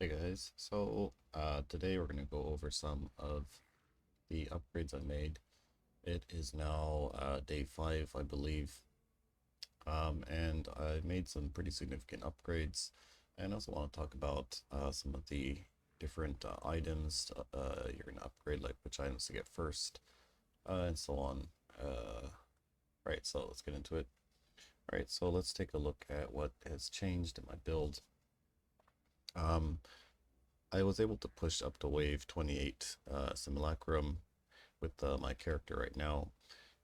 Hey guys, so today we're going to go over some of the upgrades I made. It is now day 5, I believe, and I made some pretty significant upgrades. And I also want to talk about some of the different items you're going to upgrade, like which items to get first, and so on. Right, so let's get into it. Alright, so let's take a look at what has changed in my build. Um, I was able to push up to wave 28 Simulacrum with my character right now,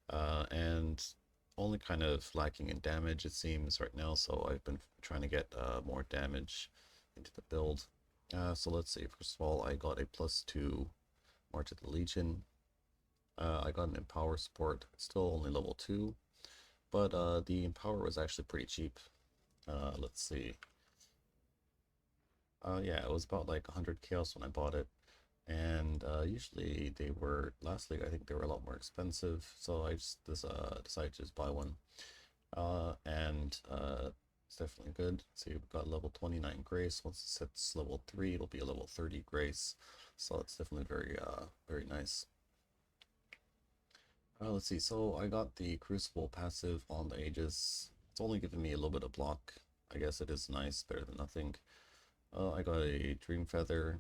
and only kind of lacking in damage it seems right now, so I've been trying to get more damage into the build. So let's see, first of all, I got a +2 March of the Legion. I got an Empower support, still only level 2, but the Empower was actually pretty cheap. Let's see. Yeah, it was about like 100 chaos when I bought it. And usually they were, last league I think they were a lot more expensive, so I just decided to just buy one. And it's definitely good. See, we've got level 29 grace. Once it hits level 3, it'll be a level 30 grace, so it's definitely very nice. Let's see, so I got the Crucible passive on the Aegis. It's only giving me a little bit of block. I guess it is nice, better than nothing. I got a Dream Feather.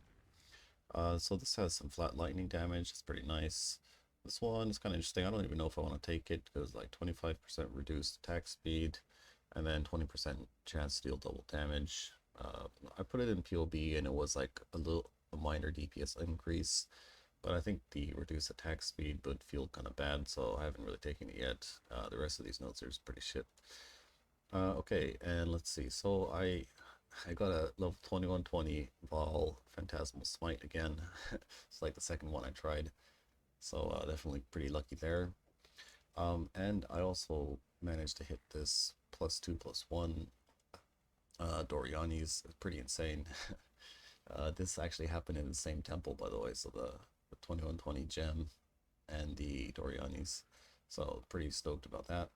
So this has some flat lightning damage. It's pretty nice. This one is kind of interesting. I don't even know if I want to take it because like 25% reduced attack speed and then 20% chance to deal double damage. I put it in POB and it was like a minor DPS increase, but I think the reduced attack speed would feel kind of bad, so I haven't really taken it yet. The rest of these notes are just pretty shit. Okay, and let's see. So I got a level 2120 Vol Phantasmal Smite again. It's like the second one I tried, so definitely pretty lucky there. And I also managed to hit this +2/+1 Doriani's. It's pretty insane. This actually happened in the same temple, by the way, so the 2120 gem and the Doriani's. So pretty stoked about that.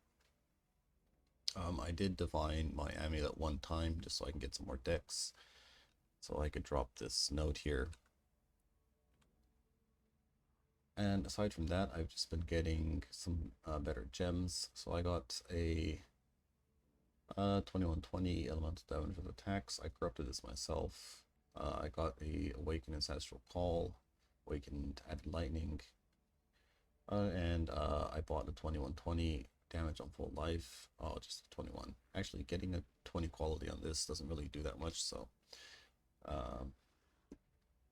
I did divine my amulet one time just so I can get some more decks. So I could drop this note here. And aside from that, I've just been getting some better gems. So I got a 2120 elemental damage with attacks. I corrupted this myself. I got a awakened ancestral call, awakened added lightning, and I bought a 2120 damage on full life. Oh, just 21. Actually, getting a 20 quality on this doesn't really do that much, so um,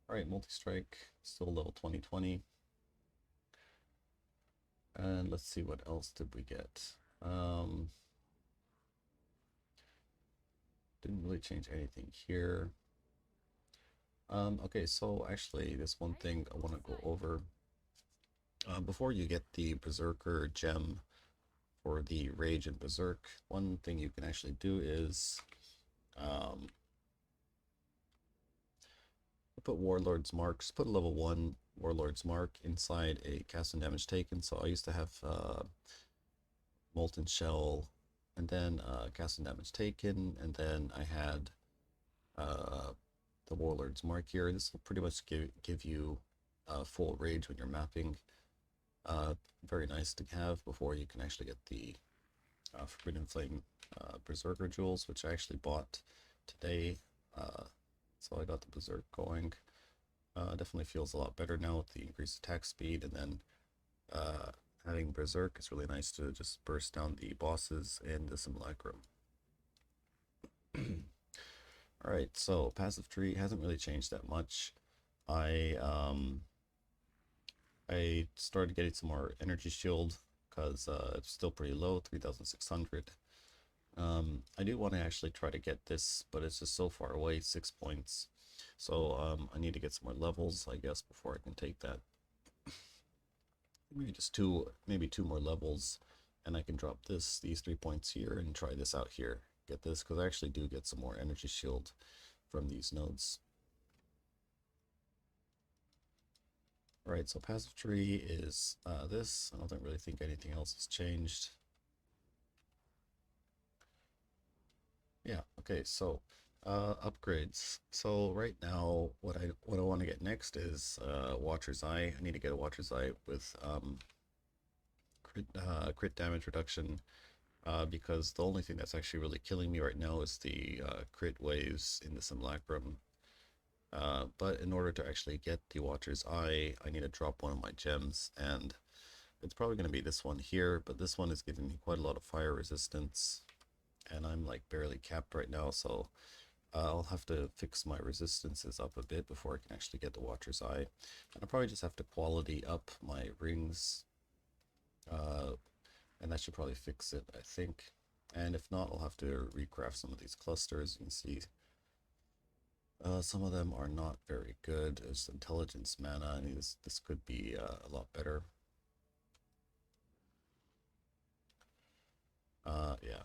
alright, multi-strike, still level 2020. And let's see, what else did we get? Didn't really change anything here. Okay, so actually, there's one thing I want to go over. Before you get the Berserker gem for the Rage and Berserk, one thing you can actually do is um, put Warlord's Mark. Just put a level 1 Warlord's Mark inside a cast and damage taken. So I used to have Molten Shell, and then cast and damage taken, and then I had the Warlord's Mark here. This will pretty much give you full rage when you're mapping. Very nice to have before you can actually get the Forbidden Flame Berserker jewels, which I actually bought today. So I got the Berserk going. Definitely feels a lot better now with the increased attack speed, and then having Berserk is really nice to just burst down the bosses in the Simulacrum. Alright, so passive tree hasn't really changed that much. I I started getting some more energy shield because it's still pretty low, 3,600. I do want to actually try to get this, but it's just so far away, 6 points. So I need to get some more levels, I guess, before I can take that. Maybe just maybe two more levels, and I can drop these 3 points here and try this out here. Get this, because I actually do get some more energy shield from these nodes. Alright, so passive tree is this. I don't really think anything else has changed. Yeah, okay, so Upgrades. So right now, what I want to get next is Watcher's Eye. I need to get a Watcher's Eye with crit damage reduction. Because the only thing that's actually really killing me right now is the crit waves in the simulacrum. But in order to actually get the Watcher's Eye, I need to drop one of my gems, and it's probably going to be this one here, but this one is giving me quite a lot of fire resistance, and I'm like barely capped right now, so I'll have to fix my resistances up a bit before I can actually get the Watcher's Eye. And I'll probably just have to quality up my rings, uh, and that should probably fix it, I think. And if not, I'll have to recraft some of these clusters. You can see some of them are not very good. There's intelligence mana. I mean, this could be a lot better. Yeah.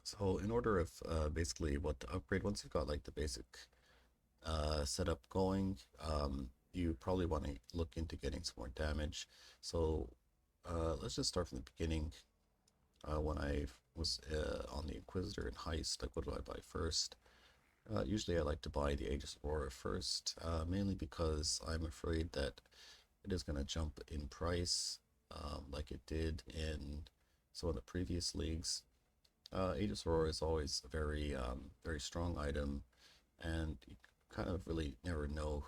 So in order of basically what to upgrade, once you've got like the basic setup going, you probably want to look into getting some more damage. So let's just start from the beginning. When I was on the Inquisitor and Heist, like what do I buy first? Usually I like to buy the Aegis Aurora first, mainly because I'm afraid that it is going to jump in price like it did in some of the previous leagues. Aegis Aurora is always a very strong item, and you kind of really never know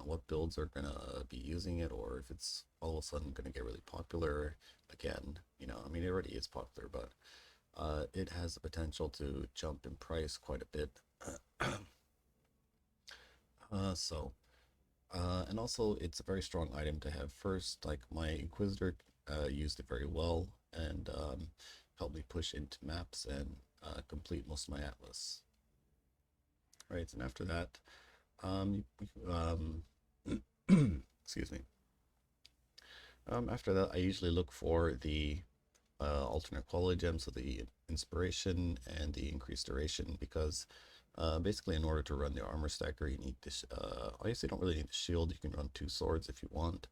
what builds are gonna be using it, or if it's all of a sudden gonna get really popular again. I mean, it already is popular, but it has the potential to jump in price quite a bit. So, and also it's a very strong item to have first. Like my Inquisitor used it very well and helped me push into maps and complete most of my atlas. Right, and after that, um, excuse me. After that, I usually look for the alternate quality gems, so the inspiration and the increased duration, because basically in order to run the armor stacker, you need this. Obviously, you don't really need the shield. You can run two swords if you want,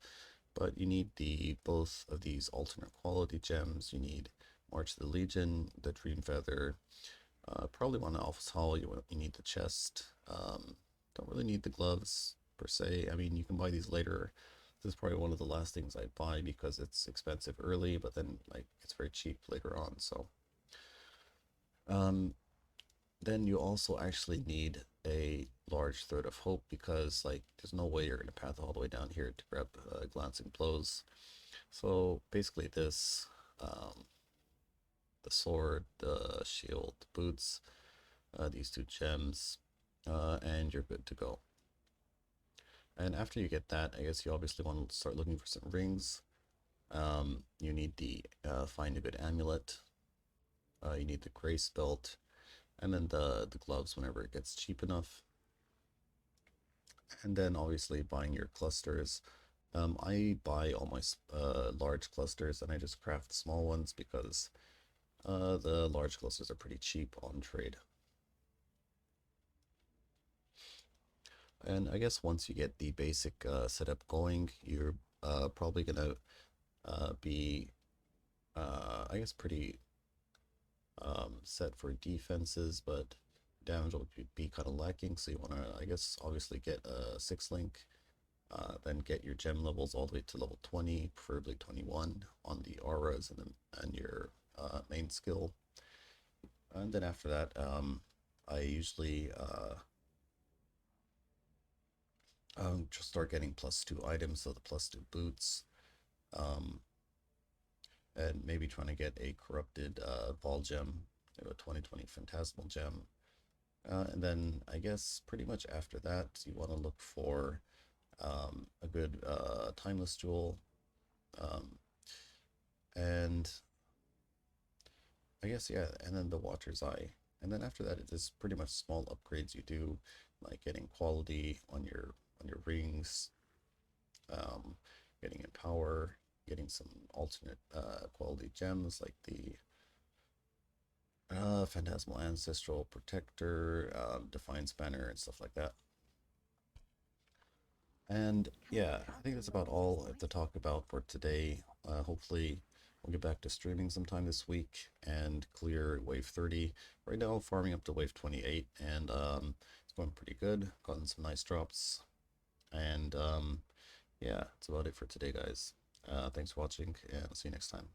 but you need the both of these alternate quality gems. You need March of the Legion, the Dream Feather. Probably one Alpha's Hall. You need the chest. Don't really need the gloves per se. I mean, you can buy these later. This is probably one of the last things I'd buy because it's expensive early, but then like it's very cheap later on. So, um, then you also actually need a large thread of hope because like there's no way you're gonna path all the way down here to grab glancing blows. So basically, the sword, the shield, the boots, these two gems, and you're good to go. And after you get that, I guess you obviously want to start looking for some rings. You need the find a good amulet. You need the grace belt, and then the gloves whenever it gets cheap enough. And then obviously buying your clusters. I buy all my large clusters, and I just craft small ones because the large clusters are pretty cheap on trade. And I guess once you get the basic setup going, you're probably gonna be, I guess, pretty set for defenses, but damage will be kind of lacking. So you want to, I guess, obviously get a 6 link, then get your gem levels all the way to level 20, preferably 21 on the auras and your main skill. And then after that, I usually just start getting +2 items, so the +2 boots, um, and maybe trying to get a corrupted Vol gem, a 2020 Phantasmal gem. And then I guess pretty much after that, you want to look for a good timeless jewel. Um, and I guess, yeah, and then the Watcher's Eye. And then after that, it is pretty much small upgrades you do, like getting quality on your rings, um, getting in power, getting some alternate quality gems like the Phantasmal Ancestral Protector, Defiance Banner, and stuff like that. And yeah, I think that's about all I have to talk about for today. Hopefully, We'll get back to streaming sometime this week and clear wave 30. Right now, farming up to wave 28, and it's going pretty good. Gotten some nice drops, and yeah, that's about it for today, guys. Thanks for watching, and I'll see you next time.